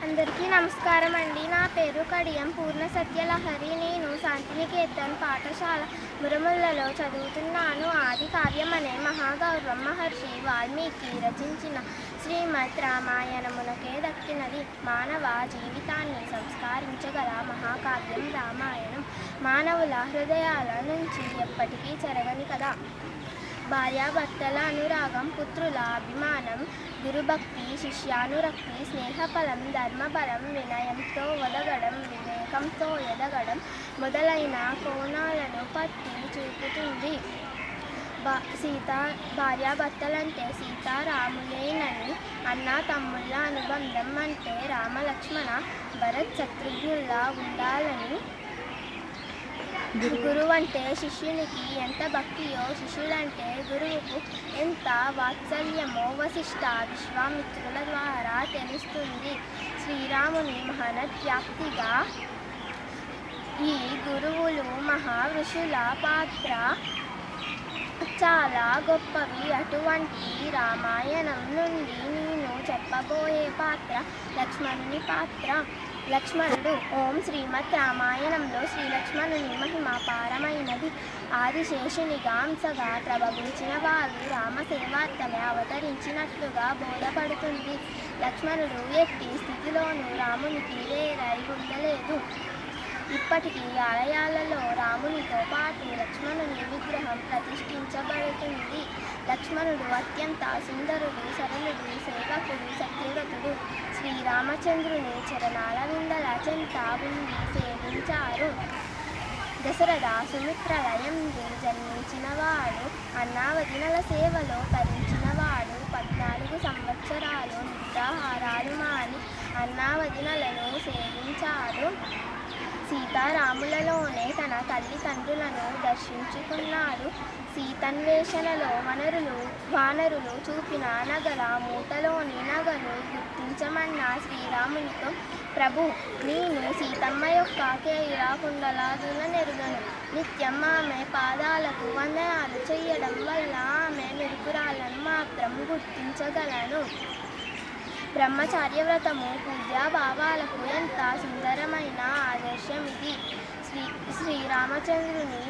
అందరికీ నమస్కారం అండి. నా పేరు కడియం పూర్ణ సత్యలహరి. నేను శాంతినికేతన్ పాఠశాల మురములలో చదువుతున్నాను. ఆది కావ్యం అనే మహాగౌరవం మహర్షి వాల్మీకి రచించిన శ్రీమద్ రామాయణమునకే దక్కినది. మానవ జీవితాన్ని సంస్కరించగల మహాకావ్యం రామాయణం. మానవుల హృదయాల నుంచి ఎప్పటికీ చెరగని కదా. భార్యాభర్తల అనురాగం, పుత్రుల అభిమానం, గురుభక్తి, శిష్యానురక్తి, స్నేహఫలం, ధర్మబలం, వినయంతో ఒదగడం, వివేకంతో ఎదగడం మొదలైన కోణాలను పట్టి చూపుతుంది. భార్యాభర్తలంటే సీతారాములేనని, అన్న తమ్ముళ్ళ అనుబంధం అంటే రామలక్ష్మణ భరత్ శత్రుఘ్నుల్లా ఉండాలని, గురువు అంటే శిష్యునికి ఎంత భక్తియో, శిష్యుడంటే గురువుకు ఎంత వాత్సల్యమో వశిష్ఠ విశ్వామిత్రుల ద్వారా తెలుస్తుంది. శ్రీరాముని మహనవ్యాప్తిగా ఈ గురువులు మహాఋషుల పాత్ర చాలా గొప్పవి. అటువంటి రామాయణం నుండి నేను చెప్పబోయే పాత్ర లక్ష్మణుని పాత్ర. లక్ష్మణుడు. ఓం శ్రీమద్ రామాయణంలో శ్రీలక్ష్మణుని మహిమ పారమైనది. ఆదిశేషునిగా అంశగా ప్రభవించిన వారు రామసేవార్థమే అవతరించినట్లుగా బోధపడుతుంది. లక్ష్మణుడు ఎట్టి స్థితిలోనూ రామునికి వేరై ఉండలేదు. ఇప్పటికీ ఆలయాలలో రామునితో పాటు లక్ష్మణుని విగ్రహం ప్రతిష్ఠించబడుతుంది. లక్ష్మణుడు అత్యంత సుందరుడు, సరళుడు, సేవకుడు, సత్యవ్రతుడు. శ్రీరామచంద్రుని చరణాల విందల చెంత ఉండి సేవించారు. దశరథ సుమిత్రలయందు జన్మించినవాడు, అన్నావదినల సేవలో తరించినవాడు. 14 సంవత్సరాలు నిద్రాహారాలు మాని అన్నావదినలను సేవించాడు. సీతారాములలోనే తన తల్లిదండ్రులను దర్శించుకున్నాడు. సీతన్వేషణలో వానరులు చూపిన నగల మూటలోని నగలు గుర్తించమన్న శ్రీరామునితో, ప్రభు, నేను సీతమ్మ యొక్క కేయుర కుండలాదుల నెరుగను. నిత్యం ఆమె పాదాలకు వందనాలు చేయడం వల్ల ఆమె మెరుగురాలను మాత్రం గుర్తించగలను. బ్రహ్మచార్య వ్రతము, పూజ్యాభావాలకు ఎంత సుందరమైన ఆదర్శం ఇది. శ్రీరామచంద్రుని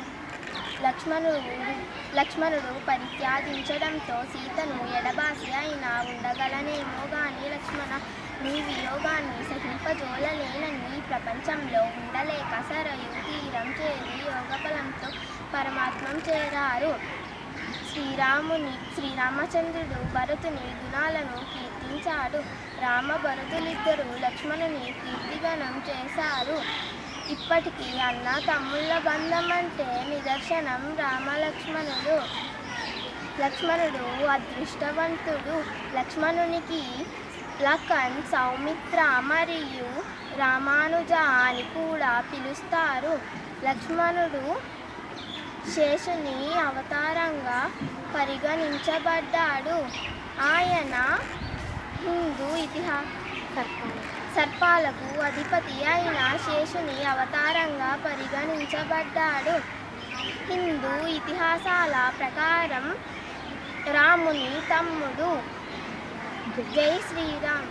లక్ష్మణుడు పరిత్యాజించడంతో సీతను ఎడబాసి అయినా ఉండగలనేమో గాని, లక్ష్మణ, నీ వియోగాన్ని సహింపజోలలేనని ప్రపంచంలో ఉండలేక సరయు తీరం చేరి యోగఫలంతో పరమాత్మం చేరారు. శ్రీరామచంద్రుడు భరతుని గుణాలను కీర్తించాడు. భరతులిద్దరూ లక్ష్మణుని కీర్తిగణం చేశారు. ఇప్పటికీ అన్న తమ్ముళ్ళ బంధం అంటే నిదర్శనం రామలక్ష్మణుడు. లక్ష్మణుడు అదృష్టవంతుడు. లక్ష్మణునికి లఖన్, సౌమిత్ర మరియు రామానుజ అని కూడా పిలుస్తారు. లక్ష్మణుడు శేషుని అవతారంగా పరిగణించబడ్డాడు. ఆయన హిందూ సర్పాలకు అధిపతి అయిన శేషుని అవతారంగా పరిగణించబడ్డాడు. హిందూ ఇతిహాసాల ప్రకారం రాముని తమ్ముడు. జై శ్రీరామ్.